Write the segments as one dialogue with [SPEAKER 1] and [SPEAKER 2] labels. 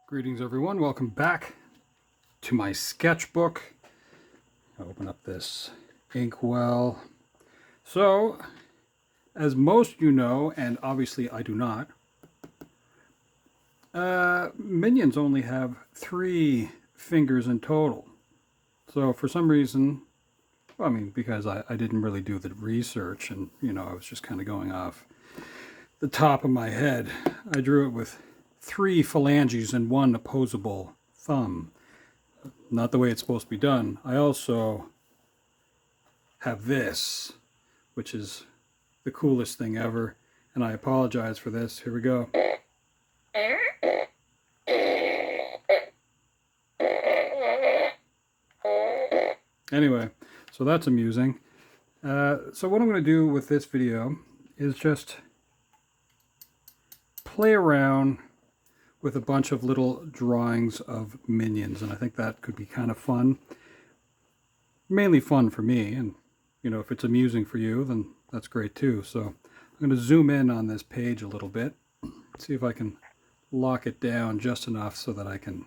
[SPEAKER 1] Greetings everyone, welcome back to my sketchbook. I'll open up this inkwell. So, as most you know, and obviously I do not, minions only have 3 fingers in total. So for some reason, well, I mean, because I didn't really do the research and, I was just kind of going off the top of my head, I drew it with 3 phalanges and 1 opposable thumb. Not the way it's supposed to be done. I also have this, which is the coolest thing ever, and I apologize for this. Here we go. Anyway, so that's amusing. So what I'm going to do with this video is just play around with a bunch of little drawings of minions, and I think that could be kind of fun. Mainly fun for me, and if it's amusing for you, then that's great too. So I'm going to zoom in on this page a little bit, see if I can lock it down just enough so that I can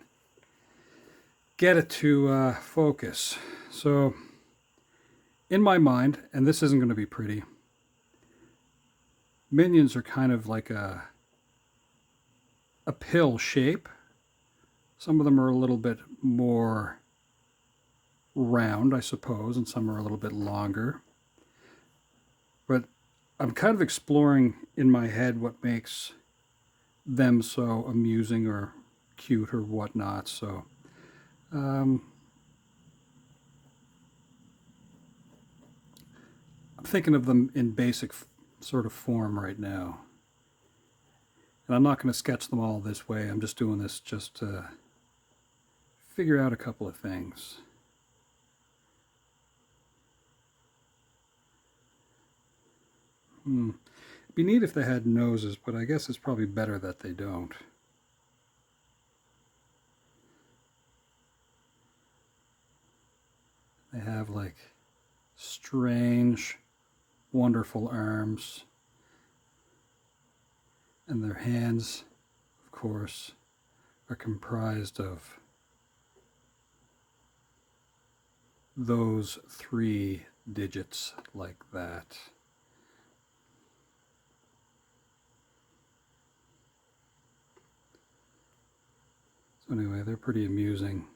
[SPEAKER 1] get it to focus. So in my mind, and this isn't going to be pretty, minions are kind of like a pill shape. Some of them are a little bit more round, I suppose, and some are a little bit longer. But I'm kind of exploring in my head what makes them so amusing or cute or whatnot. So I'm thinking of them in basic sort of form right now. And I'm not going to sketch them all this way. I'm just doing this just to figure out a couple of things. It'd be neat if they had noses, but I guess it's probably better that they don't. They have like strange, wonderful arms. And their hands, of course, are comprised of those 3 digits like that. So anyway, they're pretty amusing.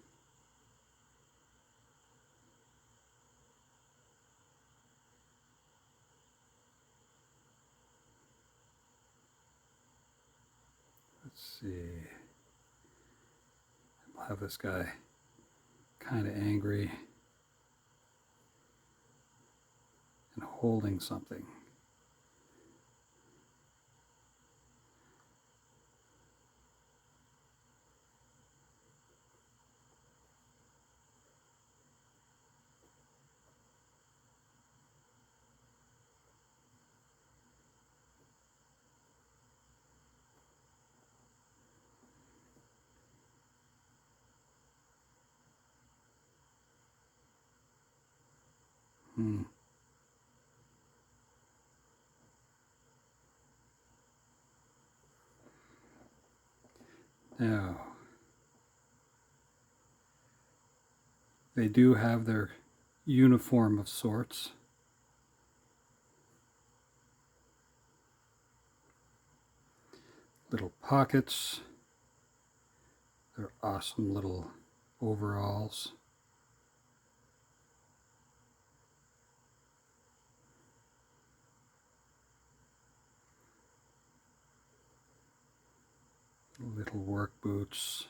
[SPEAKER 1] Let's see. We'll have this guy kind of angry and holding something. Now, they do have their uniform of sorts. Little pockets. They're awesome little overalls. Little work boots.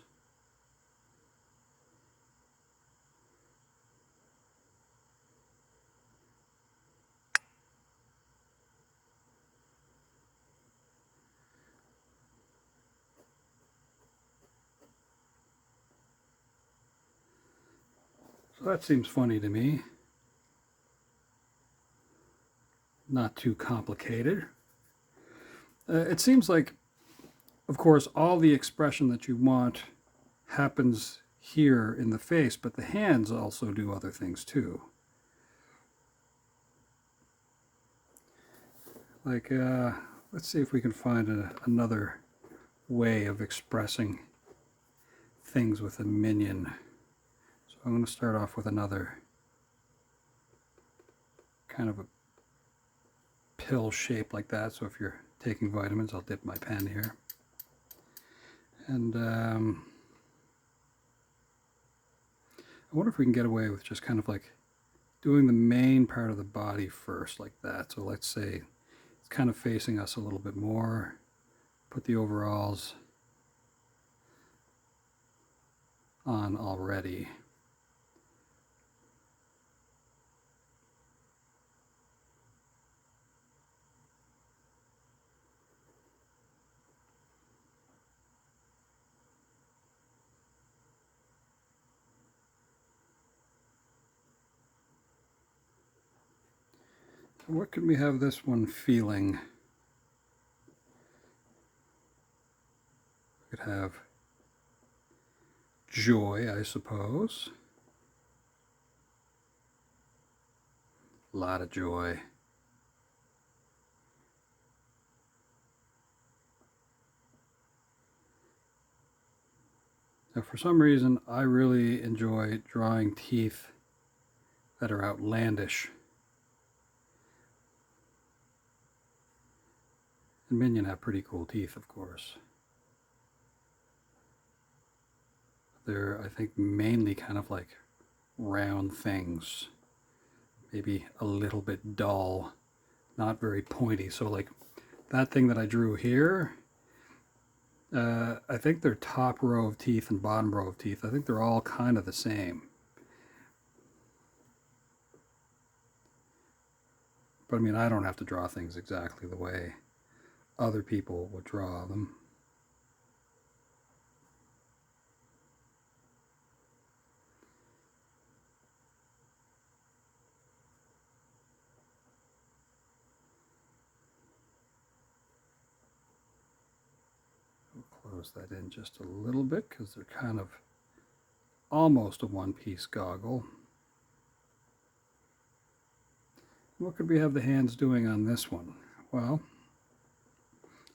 [SPEAKER 1] So that seems funny to me. Not too complicated. It seems like, of course, all the expression that you want happens here in the face, but the hands also do other things too. Like, let's see if we can find another way of expressing things with a minion. So I'm going to start off with another kind of a pill shape like that. So if you're taking vitamins, I'll dip my pen here. And I wonder if we can get away with just kind of like doing the main part of the body first like that. So let's say it's kind of facing us a little bit more. Put the overalls on already. So what could we have this one feeling? We could have joy, I suppose. A lot of joy. Now, for some reason, I really enjoy drawing teeth that are outlandish. And Minion have pretty cool teeth, of course. They're, I think, mainly kind of like round things. Maybe a little bit dull, not very pointy. So like that thing that I drew here, I think they're top row of teeth and bottom row of teeth. I think they're all kind of the same. But I mean, I don't have to draw things exactly the way other people would draw them. We'll close that in just a little bit because they're kind of almost a one-piece goggle. What could we have the hands doing on this one? Well,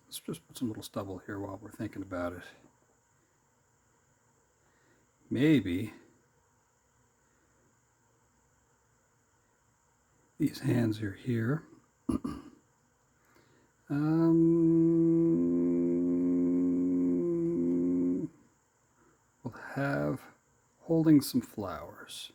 [SPEAKER 1] let's just put some little stubble here while we're thinking about it. Maybe these hands are here. We'll have holding some flowers.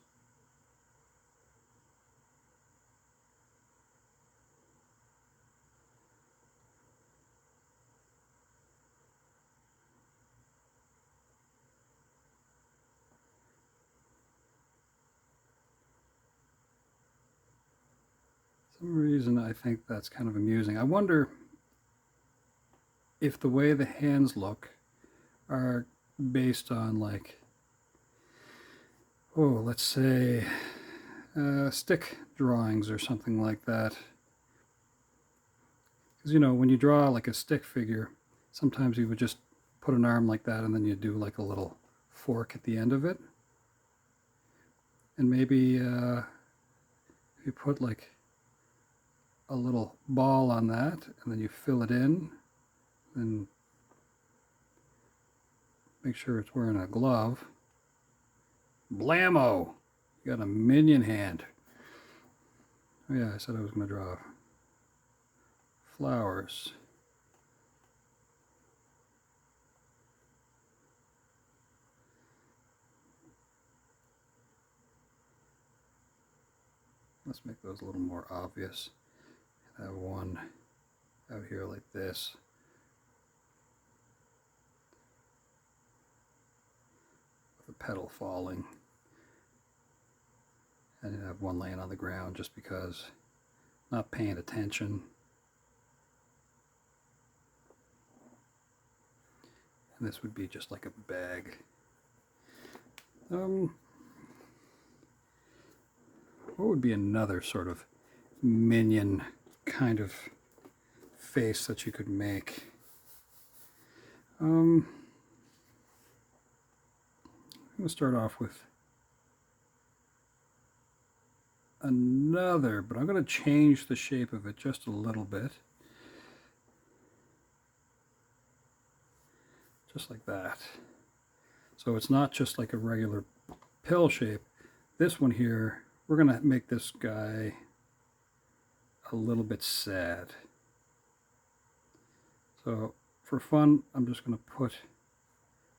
[SPEAKER 1] For some reason I think that's kind of amusing. I wonder if the way the hands look are based on, like, oh, let's say stick drawings or something like that. Because, you know, when you draw like a stick figure, sometimes you would just put an arm like that and then you do like a little fork at the end of it. And maybe if you put like a little ball on that and then you fill it in, and make sure it's wearing a glove. Blammo! You got a Minion hand. Oh yeah, I said I was going to draw flowers. Let's make those a little more obvious. I have one out here like this. With a petal falling. And I have one laying on the ground just because I'm not paying attention. And this would be just like a bag. What would be another sort of Minion kind of face that you could make? I'm going to start off with another, but I'm going to change the shape of it just a little bit. Just like that. So it's not just like a regular pill shape. This one here, we're going to make this guy a little bit sad. So for fun, I'm just going to put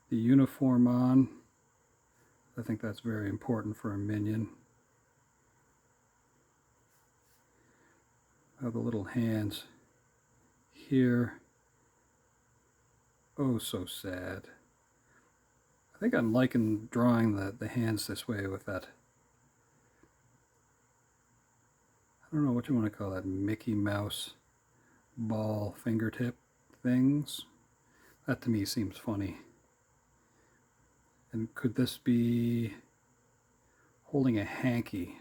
[SPEAKER 1] the uniform on. I think that's very important for a minion. Have the little hands here. Oh, so sad. I think I'm liking drawing the hands this way with that. I don't know what you want to call that, Mickey Mouse ball fingertip things. That to me seems funny. And could this be holding a hanky?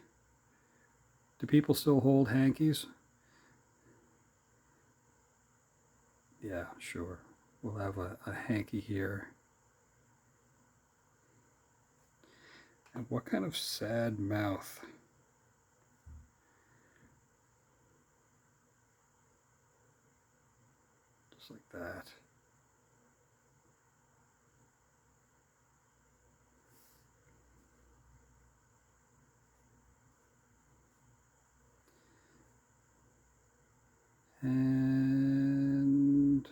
[SPEAKER 1] Do people still hold hankies? Yeah, sure. We'll have a hanky here. And what kind of sad mouth? Just like that. And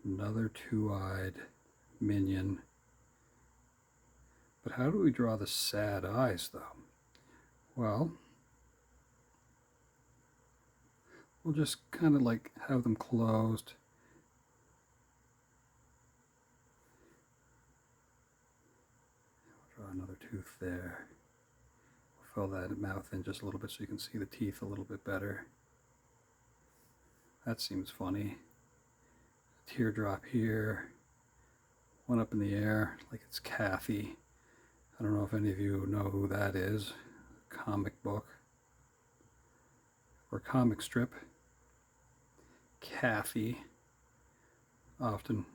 [SPEAKER 1] another two-eyed minion. But how do we draw the sad eyes, though? Well, we'll just kind of like have them closed. Draw another tooth there. We'll fill that mouth in just a little bit so you can see the teeth a little bit better. That seems funny. A teardrop here. One up in the air like it's Kathy. I don't know if any of you know who that is. Comic book or comic strip. Kathy, often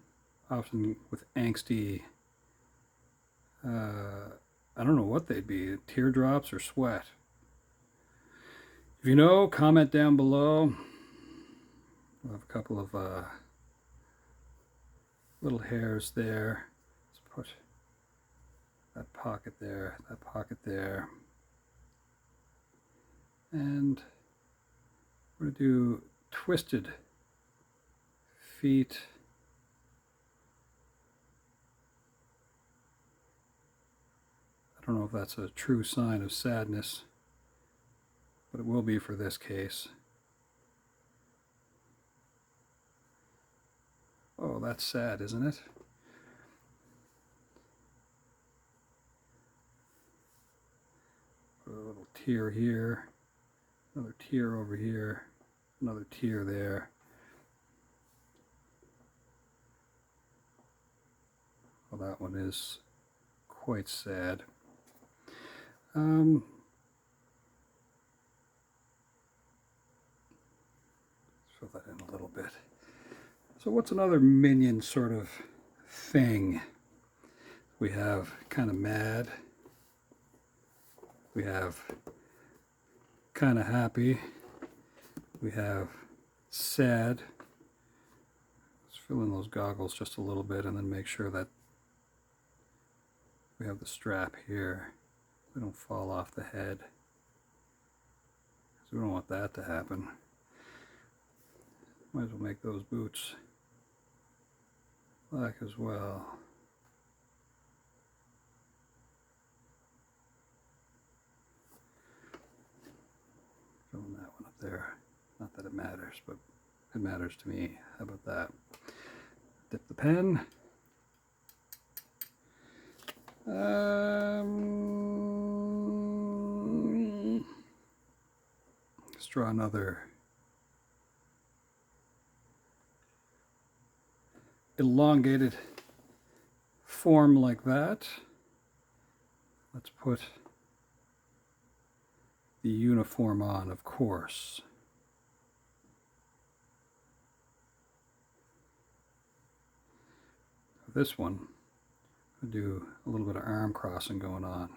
[SPEAKER 1] with angsty, I don't know what they'd be, teardrops or sweat. If you know, comment down below. We'll have a couple of little hairs there. Let's put that pocket there, that pocket there. And we're going to do twisted feet. I don't know if that's a true sign of sadness, but it will be for this case. Oh, that's sad, isn't it? Put a little tear here, another tear over here, another tear there. Well, that one is quite sad. Fill that in a little bit. So what's another minion sort of thing? We have kind of mad. We have kind of happy. We have sad. Let's fill in those goggles just a little bit and then make sure that we have the strap here. They don't fall off the head. So we don't want that to happen. Might as well make those boots black as well. Filling that one up there. Not that it matters, but it matters to me. How about that? Dip the pen. Let's draw another elongated form like that. Let's put the uniform on, of course. This one, I'll do a little bit of arm crossing going on.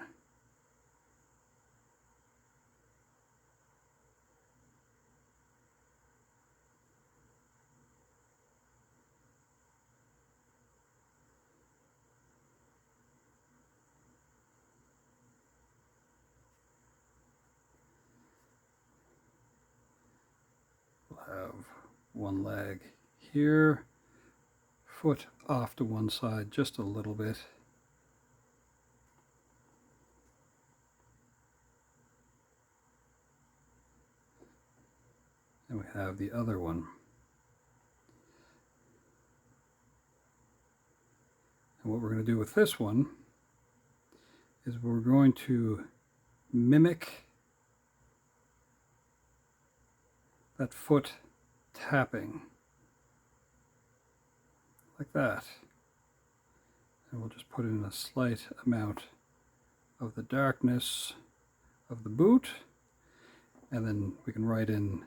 [SPEAKER 1] one leg here, foot off to one side just a little bit. And we have the other one. And what we're going to do with this one is we're going to mimic that foot tapping like that. And we'll just put in a slight amount of the darkness of the boot, and then we can write in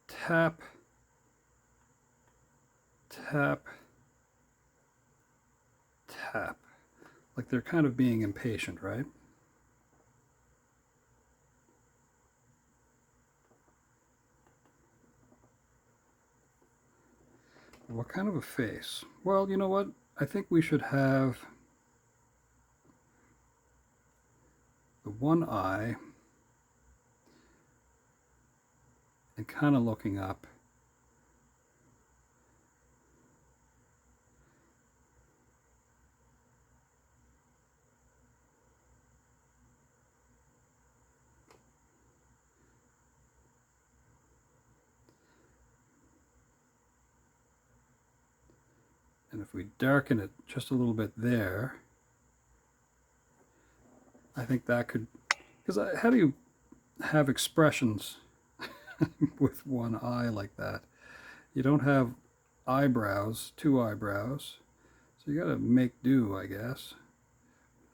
[SPEAKER 1] tap, tap, tap, like they're kind of being impatient, right? What kind of a face? Well, you know what? I think we should have the one eye and kind of looking up. And if we darken it just a little bit there, I think that could, because how do you have expressions with one eye like that? You don't have eyebrows, two eyebrows, so you got to make do, I guess.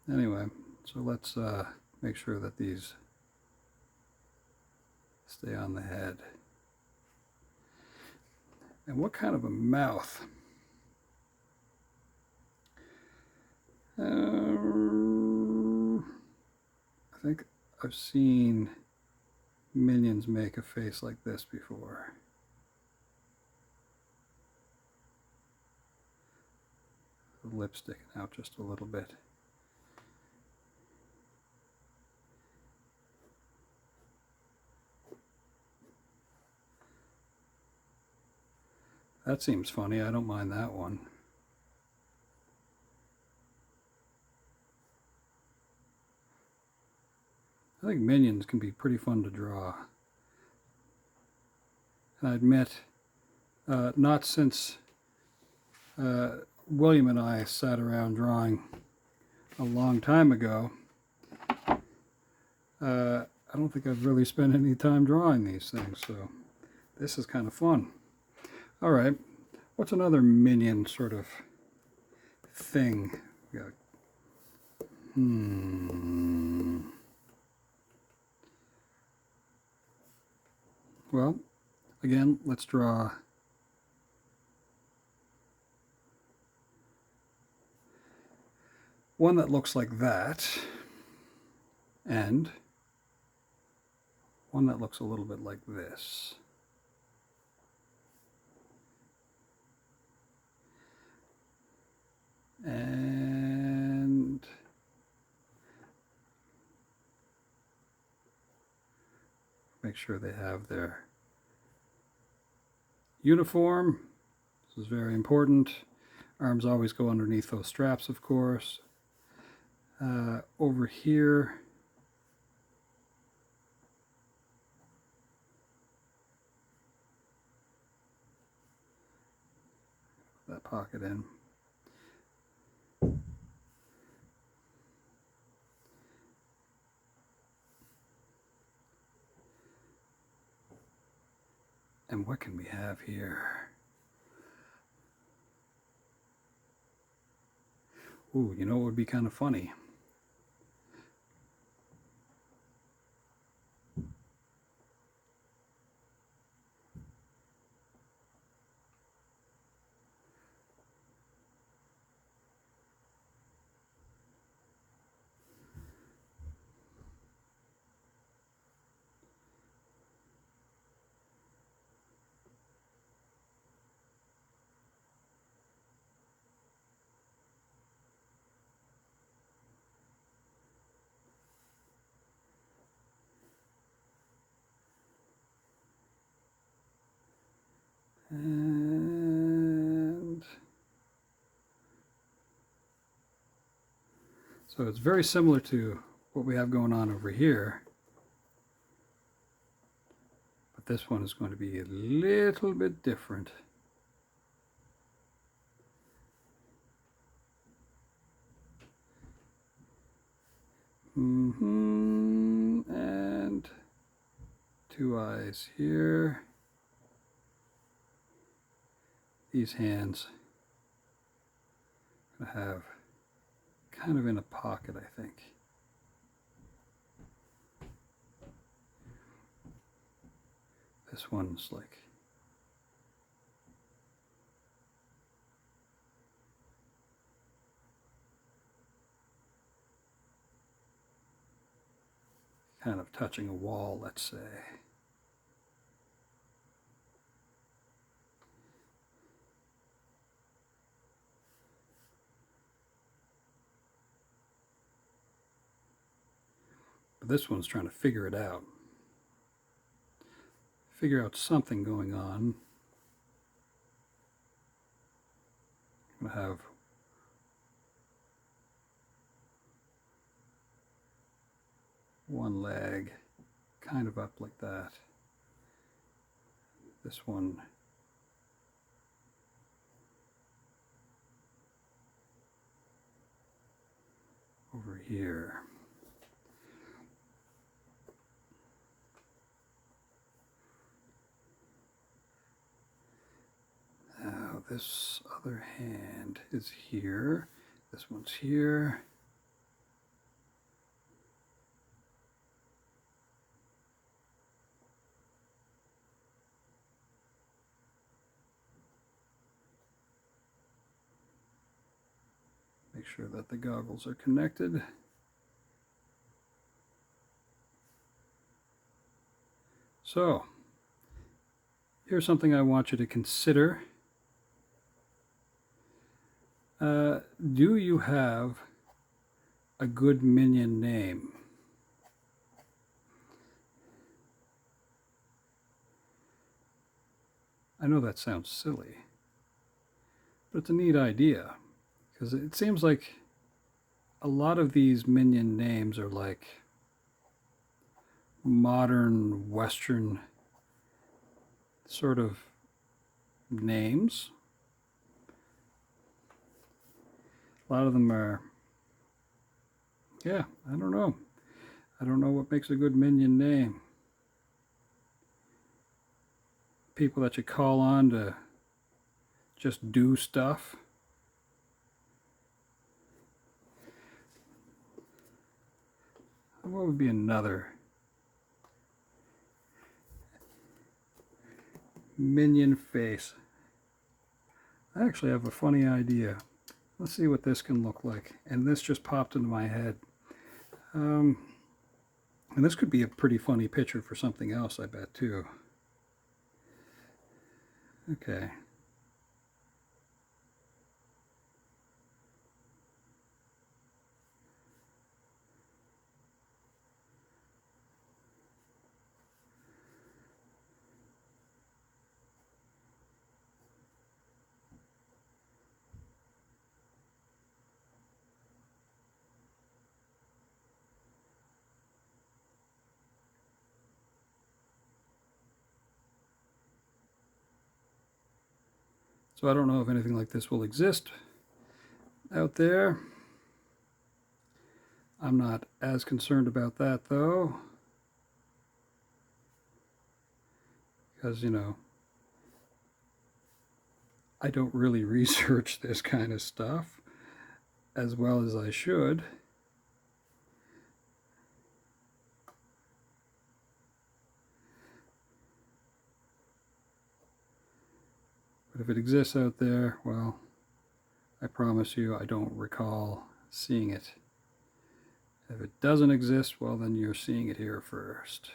[SPEAKER 1] Anyway, so let's make sure that these stay on the head. And what kind of a mouth? I think I've seen Minions make a face like this before. The lip sticking out just a little bit. That seems funny. I don't mind that one. I think Minions can be pretty fun to draw. And I admit, not since William and I sat around drawing a long time ago, I don't think I've really spent any time drawing these things, so this is kind of fun. All right, what's another Minion sort of thing? We got, Well, again, let's draw one that looks like that, and one that looks a little bit like this. And make sure they have their uniform. This is very important. Arms always go underneath those straps, of course. Over here, put that pocket in. And what can we have here? Ooh, you know what would be kind of funny? So it's very similar to what we have going on over here. But this one is going to be a little bit different. And two eyes here. These hands I'm going to have kind of in a pocket, I think. This one's like kind of touching a wall, let's say. But this one's trying to figure it out. Figure out something going on. I'm going to have one leg kind of up like that. This one over here. Now this other hand is here. This one's here. Make sure that the goggles are connected. So, here's something I want you to consider. Do you have a good minion name? I know that sounds silly, but it's a neat idea. Because it seems like a lot of these minion names are like modern Western sort of names. A lot of them are, yeah, I don't know. I don't know what makes a good minion name. People that you call on to just do stuff. What would be another minion face? I actually have a funny idea. Let's see what this can look like. And this just popped into my head. And this could be a pretty funny picture for something else, I bet, too. Okay. So I don't know if anything like this will exist out there. I'm not as concerned about that, though. Because, you know, I don't really research this kind of stuff as well as I should. But if it exists out there, well, I promise you I don't recall seeing it. If it doesn't exist, well, then you're seeing it here first.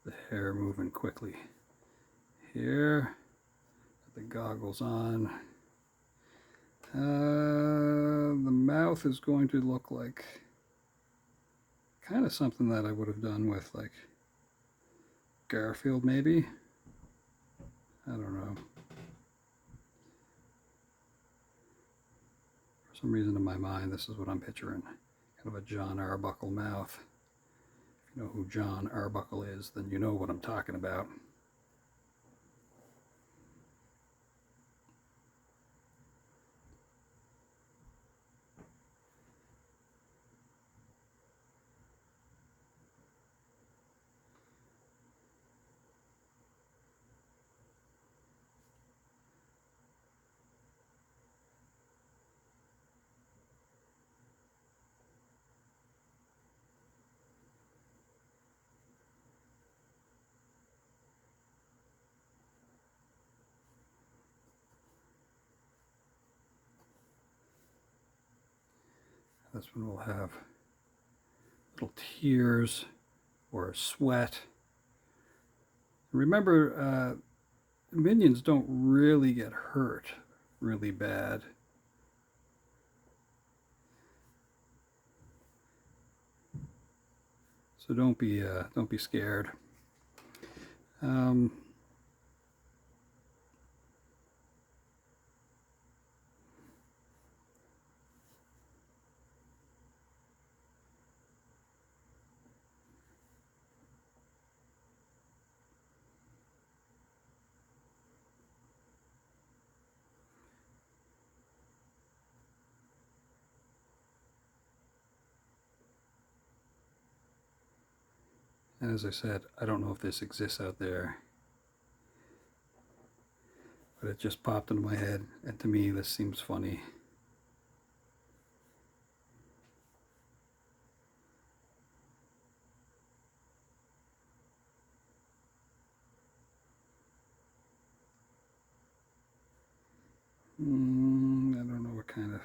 [SPEAKER 1] the hair moving quickly. Here, the goggles on. The mouth is going to look like kind of something that I would have done with like Garfield maybe. I don't know. For some reason in my mind this is what I'm picturing. Kind of a John Arbuckle mouth. If you know who John Arbuckle is, then you know what I'm talking about. This one will have little tears or sweat. Remember, minions don't really get hurt really bad. So don't be scared. And as I said, I don't know if this exists out there, but it just popped into my head, and to me this seems funny. I don't know what kind of...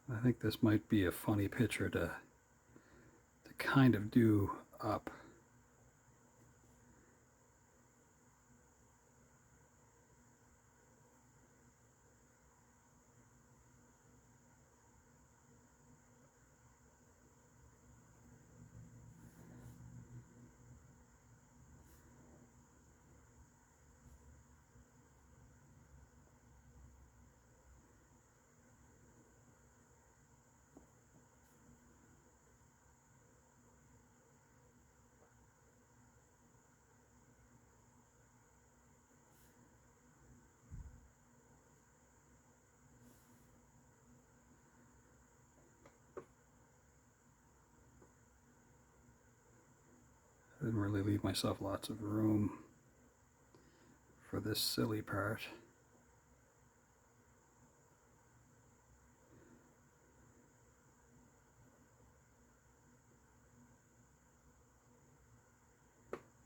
[SPEAKER 1] I think this might be a funny picture to kind of do up. I didn't really leave myself lots of room for this silly part.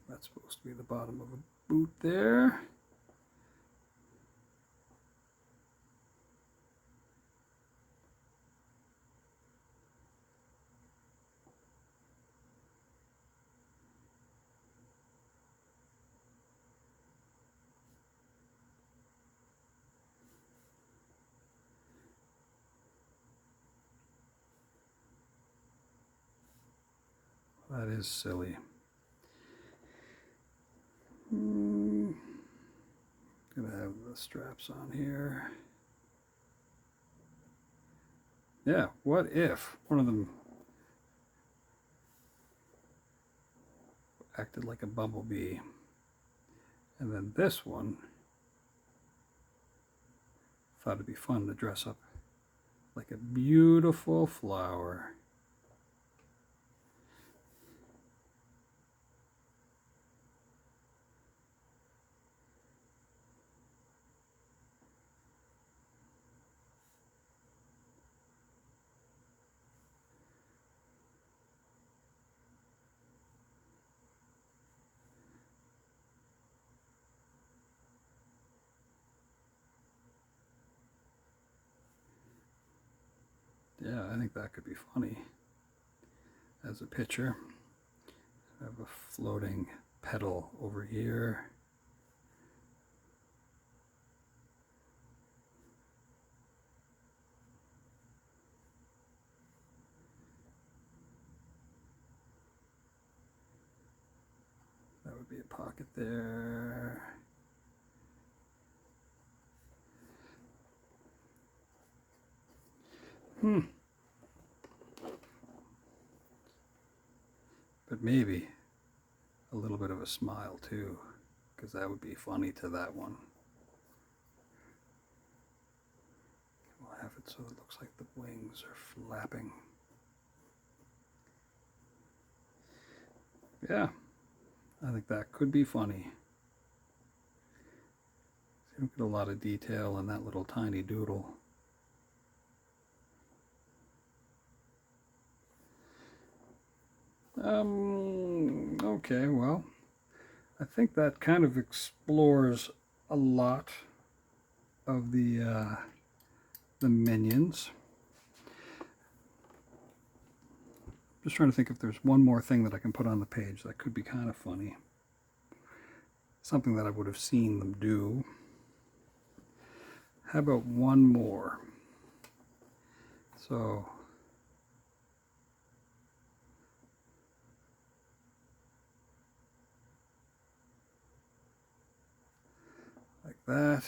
[SPEAKER 1] That's supposed to be the bottom of a boot there. That is silly. Gonna have the straps on here. Yeah, what if one of them acted like a bumblebee, and then this one thought it'd be fun to dress up like a beautiful flower. think that could be funny as a picture. I have a floating petal over here. That would be a pocket there. But maybe a little bit of a smile too, because that would be funny to that one. We'll have it so it looks like the wings are flapping. Yeah, I think that could be funny. You don't get a lot of detail in that little tiny doodle. Okay, well, I think that kind of explores a lot of the minions. Just trying to think if there's one more thing that I can put on the page that could be kind of funny. Something that I would have seen them do. How about one more? So, like that.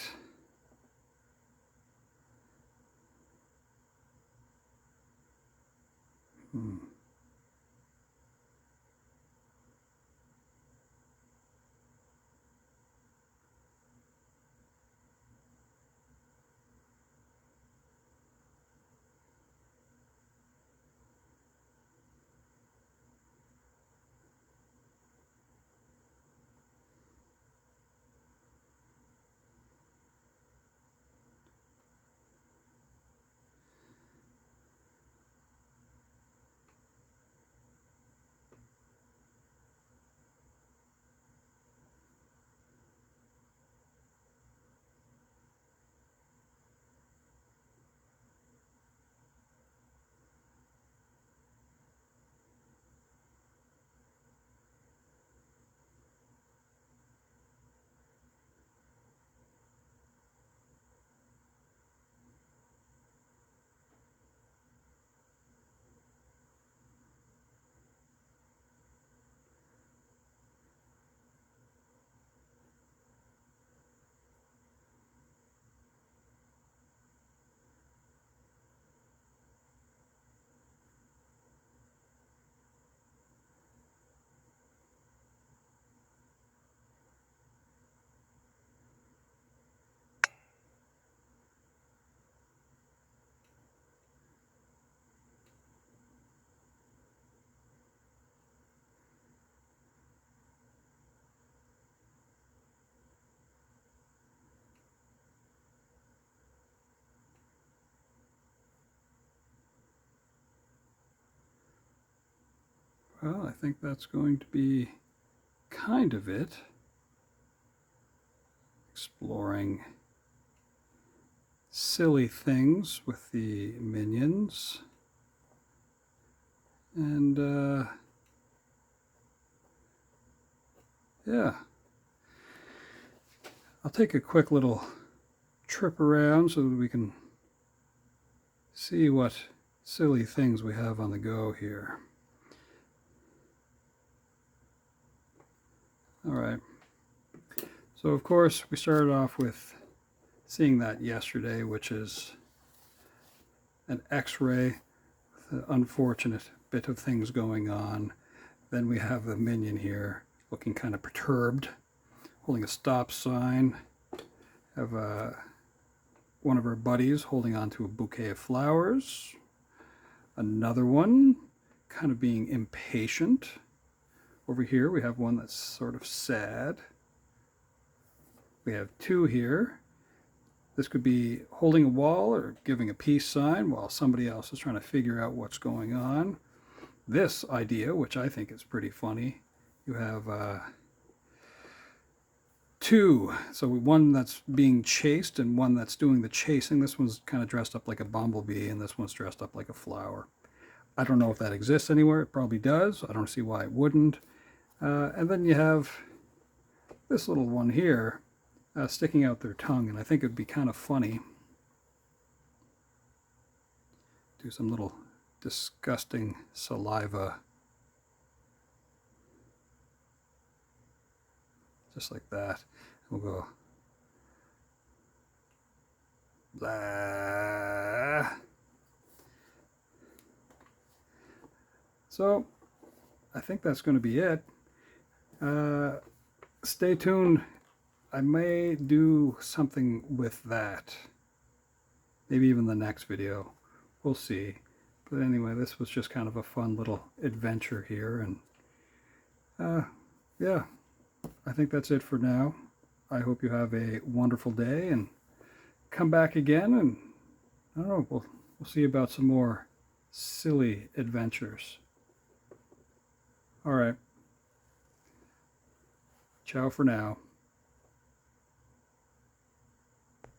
[SPEAKER 1] Well, I think that's going to be kind of it. Exploring silly things with the minions. And yeah, I'll take a quick little trip around so that we can see what silly things we have on the go here. All right. So of course we started off with seeing that yesterday, which is an X-ray with an unfortunate bit of things going on. Then we have the minion here looking kind of perturbed, holding a stop sign. Have one of our buddies holding onto a bouquet of flowers. Another one kind of being impatient. Over here we have one that's sort of sad. We have two here. This could be holding a wall or giving a peace sign while somebody else is trying to figure out what's going on. This idea, which I think is pretty funny, you have two. So one that's being chased and one that's doing the chasing. This one's kind of dressed up like a bumblebee, and this one's dressed up like a flower. I don't know if that exists anywhere. It probably does. I don't see why it wouldn't. And then you have this little one here sticking out their tongue, and I think it would be kind of funny. Do some little disgusting saliva. Just like that. We'll go blah. So I think that's going to be it. Stay tuned. I may do something with that. Maybe even the next video. We'll see. But anyway, this was just kind of a fun little adventure here. And yeah, I think that's it for now. I hope you have a wonderful day and come back again, and I don't know, we'll see about some more silly adventures. All right. Ciao for now.